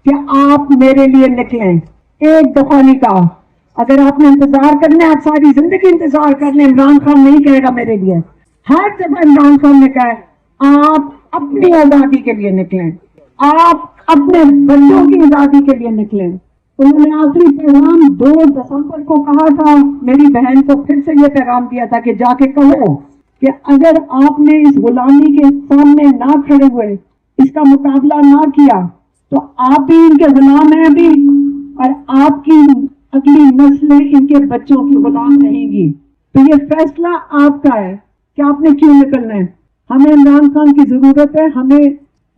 کہ آپ میرے لیے نکلیں. ایک دفعہ نہیں کہا. اگر آپ نے انتظار کرنا ہے آپ ساری زندگی انتظار کر لیں. عمران خان نہیں کہے گا میرے لیے. ہر دفعہ عمران خان نے کہا ہے آپ اپنی آزادی کے لیے نکلیں, آپ اپنے بچوں کی آزادی کے لیے نکلیں. انہوں نے آخری پیغام 2 دسمبر کو کہا تھا. میری بہن کو پھر سے یہ پیغام دیا تھا کہ جا کے کہو کہ اگر آپ نے اس غلامی کے سامنے نہ کھڑے ہوئے, اس کا مقابلہ نہ کیا, تو آپ بھی ان کے غلام ہیں ابھی, اور آپ کی اگلی نسلیں ان کے بچوں کی غلام رہیں گی. تو یہ فیصلہ آپ کا ہے کہ آپ نے کیوں نکلنا ہے. ہمیں عمران خان کی ضرورت ہے, ہمیں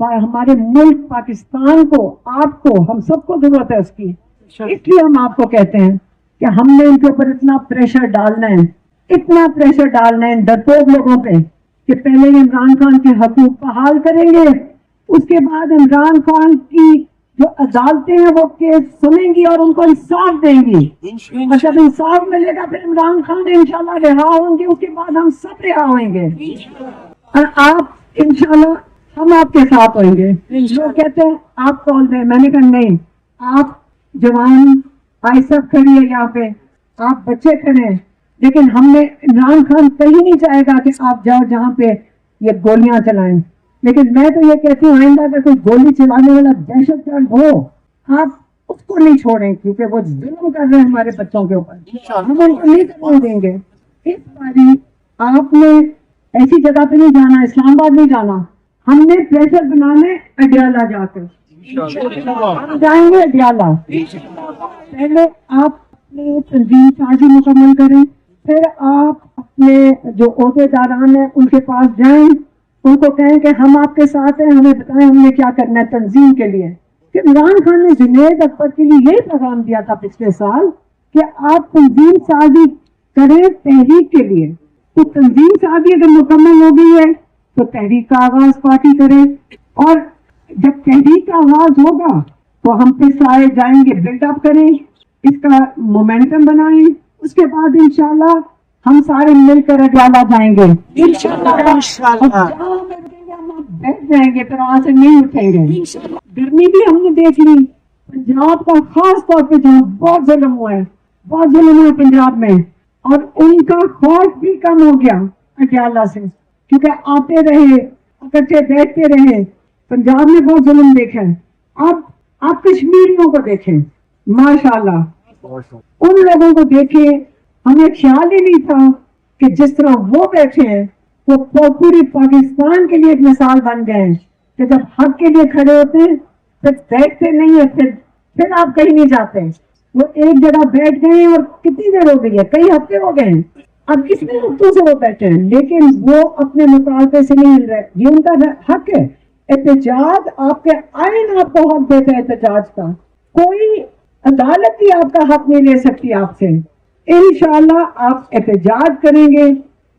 ہمارے ملک پاکستان کو, آپ کو, ہم سب کو ضرورت ہے اس کی. اس لیے ہم آپ کو کہتے ہیں کہ ہم نے ان کے اوپر اتنا پریشر ڈالنا ہے, اتنا پریشر ڈالنا ہے ان ڈرپوک لوگوں پہ کہ پہلے عمران خان کے حقوق بحال کریں گے, اس کے بعد عمران خان کی جو عدالتیں ہیں وہ کیس سنیں گی اور ان کو انصاف دیں گی. اور جب انصاف ملے گا پھر عمران خان انشاءاللہ رہا ہوں گے, اس کے بعد ہم سب رہا ہوئیں گے, اور آپ انشاءاللہ ہم آپ کے ساتھ ہوئیں گے. لوگ کہتے ہیں آپ کال دیں, میں نے کہا نہیں, آپ جوان آئسا کھڑی ہے یہاں پہ, آپ بچے کھڑے ہیں, لیکن ہم نے عمران خان کہیں نہیں چاہے گا کہ آپ جاؤ جہاں پہ یہ گولیاں چلائیں. لیکن میں تو یہ کہتی ہوں آئندہ اگر کوئی گولی چلانے والا دہشت گرد ہو, آپ اس کو نہیں چھوڑیں, کیونکہ وہ ظلم کر رہے ہیں ہمارے بچوں کے اوپر, ہم ان کو نہیں کرنے دیں گے. اس باری آپ نے ایسی جگہ پہ نہیں جانا, اسلام آباد نہیں جانا, ہم نے پریشر بنانے اڈیالہ جا کر, ہم جائیں گے اڈیالہ. پہلے آپ اپنی تنظیم سازی مکمل کریں, پھر آپ اپنے جو عہدے داران ہیں ان کے پاس جائیں, ان کو کہیں کہ ہم آپ کے ساتھ ہیں, ہمیں بتائیں ہم نے کیا کرنا ہے تنظیم کے لیے. کہ عمران خان نے جنید اکبر کے لیے یہ پیغام دیا تھا پچھلے سال کہ آپ تنظیم سازی کریں تحریک کے لیے. تو تنظیم سازی اگر مکمل ہو گئی ہے تو تحریک کا آغاز پارٹی کرے, اور جب تحریک کا آغاز ہوگا تو ہم پھر سارے جائیں گے, بلڈ اپ کریں, اس کا مومنٹم بنائیں, اس کے بعد انشاءاللہ ہم سارے مل کر اڈیالہ جائیں گے انشاءاللہ. ہم بیٹھ جائیں گے, پھر وہاں سے نہیں اٹھیں گے. گرمی بھی ہم نے دیکھ لی, پنجاب کا خاص طور پہ جہاں بہت ظلم ہوا ہے, بہت ظلم ہوا پنجاب میں, اور ان کا خوف بھی کم ہو گیا اڈیالہ سے, کیونکہ آتے رہے, اکٹھے بیٹھتے رہے. پنجاب میں بہت ظلم دیکھا ہے. اب آپ کشمیریوں کو دیکھیں, ماشاءاللہ ان لوگوں کو دیکھیں. ہمیں خیال ہی نہیں تھا کہ جس طرح وہ بیٹھے ہیں وہ پوری پاکستان کے لیے ایک مثال بن گئے ہیں کہ جب حق کے لیے کھڑے ہوتے ہیں پھر بیٹھتے نہیں ہیں, پھر آپ کہیں نہیں جاتے. وہ ایک جگہ بیٹھ گئے ہیں, اور کتنی دیر ہو گئی ہے, کئی ہفتے ہو گئے ہیں, اب کتنے ہفتوں سے وہ بیٹھے ہیں, لیکن وہ اپنے مطالبے سے نہیں مل رہے. یہ ان کا حق ہے. احتجاج آپ کے آئین آپ کو حق دیتے ہیں احتجاج کا, کوئی عدالت بھی آپ کا حق نہیں لے سکتی آپ سے. انشاءاللہ آپ احتجاج کریں گے,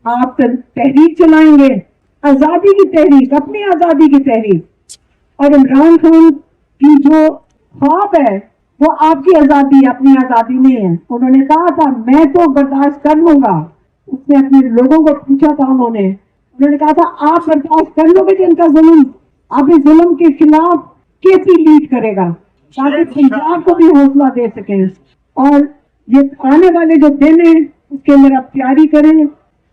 آپ تحریک چلائیں گے, آزادی کی تحریک, اپنی آزادی کی تحریک. اور عمران خان کی جو خواب ہے وہ آپ کی آزادی, اپنی آزادی نہیں ہے. انہوں نے کہا تھا میں تو برداشت کر لوں گا, اس نے اپنے لوگوں کو پوچھا تھا, انہوں نے کہا تھا آپ برداشت کر لو گے جن کا ظلم, آپ اس ظلم کے خلاف کیسی لیڈ کرے گا تاکہ پنجاب کو بھی حوصلہ دے سکیں. اور یہ آنے والے جو دن ہیں اس کے اندر آپ تیاری کریں.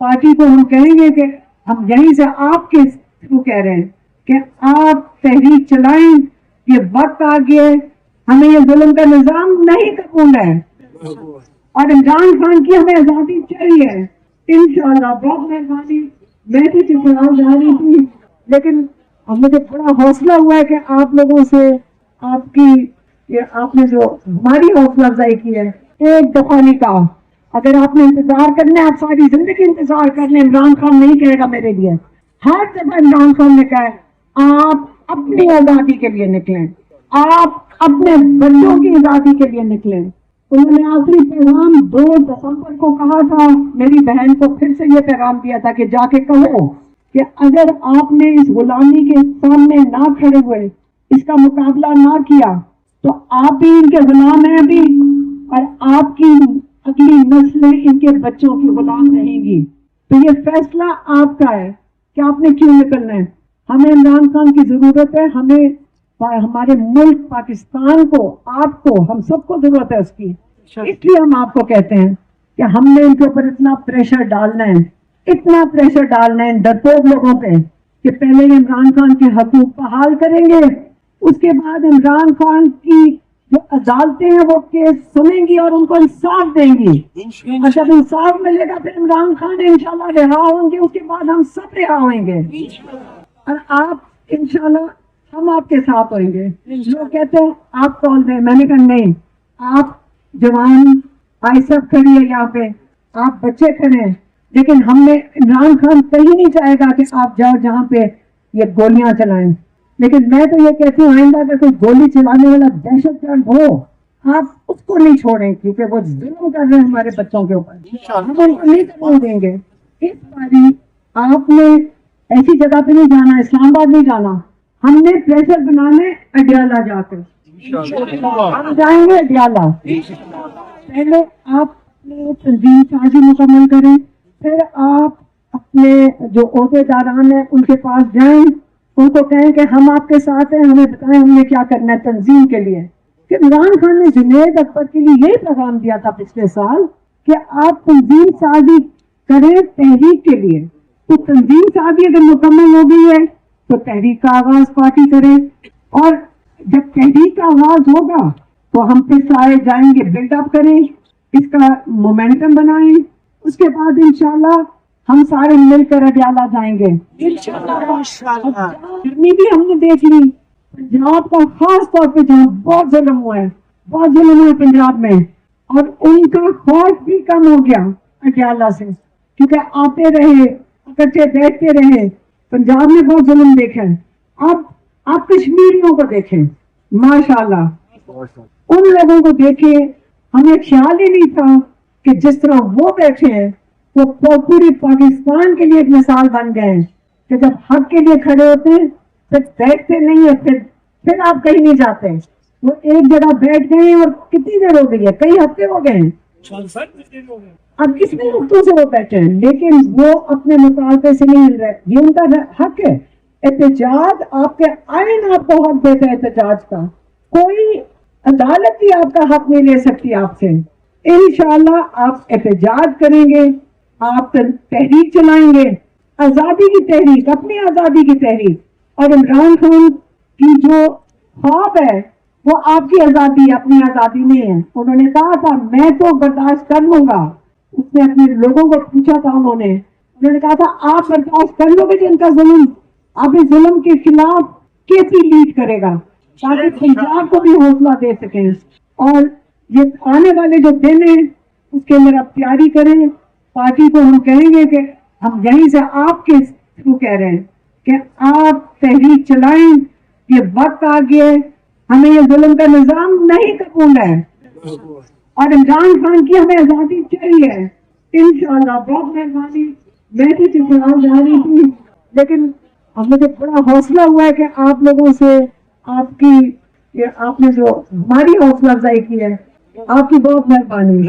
پارٹی کو ہم کہیں گے کہ ہم یہیں سے آپ کے تھرو کہہ رہے ہیں کہ آپ تحریک چلائیں, یہ وقت آ گیا ہے, ہمیں یہ ظلم کا نظام نہیں قبول ہے, اور عمران خان کی ہمیں آزادی چاہیے انشاءاللہ. بہت مہربانی, میں بھی چکراؤ جا رہی تھی, لیکن مجھے بڑا حوصلہ ہوا ہے کہ آپ لوگوں سے آپ نے جو ہماری حوصلہ افزائی کی ہے. ایک دفعہ نہیں کہا, اگر آپ نے انتظار کرنا ہے آپ ساری زندگی انتظار کر لیں, عمران خان نہیں کہے گا میرے لیے. ہر دفعہ عمران خان نے کہا ہے آپ اپنی آزادی کے لیے نکلیں, آپ اپنے بچوں کی آزادی کے لیے نکلیں. انہوں نے آخری پیغام 2 دسمبر کو کہا تھا, میری بہن کو پھر سے یہ پیغام دیا تھا کہ جا کے کہو کہ اگر آپ نے اس غلامی کے سامنے نہ کھڑے ہوئے, اس کا مقابلہ نہ کیا, تو آپ بھی ان کے غلام ہیں ابھی, اور آپ کی اگلی نسلیں ان کے بچوں کی غلام رہیں گی. تو یہ فیصلہ آپ کا ہے کہ آپ نے کیوں نکلنا ہے. ہمیں عمران خان کی ضرورت ہے, ہمیں ہمارے ملک پاکستان کو، آپ کو، ہم سب کو ضرورت ہے اس کی. اس لیے ہم آپ کو کہتے ہیں کہ ہم نے ان کے اوپر اتنا پریشر ڈالنا ہے، اتنا پریشر ڈالنا ہے ان ڈرپوک لوگوں پہ کہ پہلے عمران خان کے حقوق بحال کریں گے، اس کے بعد عمران خان کی جو عدالتیں ہیں وہ کیس سنیں گی اور ان کو انصاف دیں گی. اور جب انصاف ملے گا پھر عمران خان انشاءاللہ رہا ہوں گے، اس کے بعد ہم سب رہا ہوئیں گے اور آپ انشاءاللہ ہم آپ کے ساتھ ہوئیں گے. لوگ کہتے ہیں آپ کال دیں، میں نے کہا نہیں، آپ جوان آئسف کھڑی ہے یہاں پہ، آپ بچے کھڑے ہیں، لیکن ہم نے عمران خان کہیں نہیں چاہے گا کہ آپ جاؤ جہاں پہ یہ گولیاں چلائیں. لیکن میں تو یہ کہتی ہوں آئندہ اگر کوئی گولی چلانے والا دہشت گرد ہو آپ اس کو نہیں چھوڑیں، کیونکہ وہ ظلم کر رہے ہیں ہمارے بچوں کے اوپر، ہم ان کو نہیں کرنے دیں گے. اس باری آپ نے ایسی جگہ پہ نہیں جانا، اسلام آباد نہیں جانا، ہم نے پریشر بنانے اڈیالہ جا کر، ہم جائیں گے اڈیالہ. پہلے آپ اپنے تنظیم سازی مکمل کریں، پھر آپ اپنے جو عہدے داران ہیں ان کے پاس جائیں، ان کو کہیں کہ ہم آپ کے ساتھ ہیں، ہمیں بتائیں ہم نے کیا کرنا ہے تنظیم کے لیے. کہ عمران خان نے جنید اکبر کے لیے یہی پیغام دیا تھا پچھلے سال کہ آپ تنظیم سازی کریں تحریک کے لیے. تو تنظیم سازی اگر مکمل ہو گئی ہے تو تحریک کا آغاز پارٹی کرے، اور جب تحریک کا آغاز ہوگا تو ہم پھر سارے جائیں گے، بلڈ اپ کریں، اس کا مومنٹم بنائیں، اس کے بعد انشاءاللہ ہم سارے مل کر اڈیالہ جائیں گے انشاءاللہ. گرمی بھی ہم نے دیکھ لی، پنجاب کا خاص طور پہ جہاں بہت ظلم ہوا ہے، بہت ظلم ہوا ہے پنجاب میں، اور ان کا خوف بھی کم ہو گیا اڈیالہ سے، کیونکہ آتے رہے، اکٹھے بیٹھتے رہے. پنجاب میں بہت ظلم دیکھا ہے، اب آپ کشمیریوں کو دیکھیں ماشاءاللہ، ان لوگوں کو دیکھیں. ہمیں خیال ہی نہیں تھا کہ جس طرح وہ بیٹھے ہیں وہ پوری پاکستان کے لیے ایک مثال بن گئے ہیں کہ جب حق کے لیے کھڑے ہوتے ہیں پھر بیٹھتے نہیں ہیں، پھر آپ کہیں نہیں جاتے. وہ ایک جگہ بیٹھ گئے ہیں اور کتنی دیر ہو گئی ہے، کئی ہفتے ہو گئے ہیں، اب کتنے ہفتوں سے وہ بیٹھے ہیں، لیکن وہ اپنے مطالبے سے نہیں مل رہے. یہ ان کا حق ہے. احتجاج آپ کے آئین آپ کو حق دیتا ہے احتجاج کا، کوئی عدالت بھی آپ کا حق نہیں لے سکتی آپ سے. انشاءاللہ آپ احتجاج کریں گے، آپ تحریک چلائیں گے، آزادی کی تحریک، اپنی آزادی کی تحریک. اور عمران خان کی جو خواب ہے وہ آپ کی آزادی، اپنی آزادی نہیں ہے. انہوں نے کہا تھا میں تو برداشت کر لوں گا، اس نے اپنے لوگوں کو پوچھا تھا، انہوں نے کہا تھا آپ برداشت کر لو گے جن کا ظلم، آپ اس ظلم کے خلاف کیسی لیڈ کرے گا تاکہ پنجاب کو بھی حوصلہ دے سکیں. اور یہ آنے والے جو دن ہیں اس کے اندر آپ تیاری کریں. پارٹی کو ہم کہیں گے کہ ہم یہیں سے آپ کے تھرو کہہ رہے ہیں کہ آپ تحریک چلائیں، یہ وقت آ گیا ہے، ہمیں یہ ظلم کا نظام نہیں قبول ہے اور عمران خان کی ہمیں آزادی چاہیے. انشاءاللہ. بہت مہربانی. میں بھی چکراؤ جا رہی تھی لیکن مجھے بڑا حوصلہ ہوا ہے کہ آپ لوگوں سے آپ نے جو ہماری حوصلہ افزائی کی ہے، آپ کی بہت مہربانی.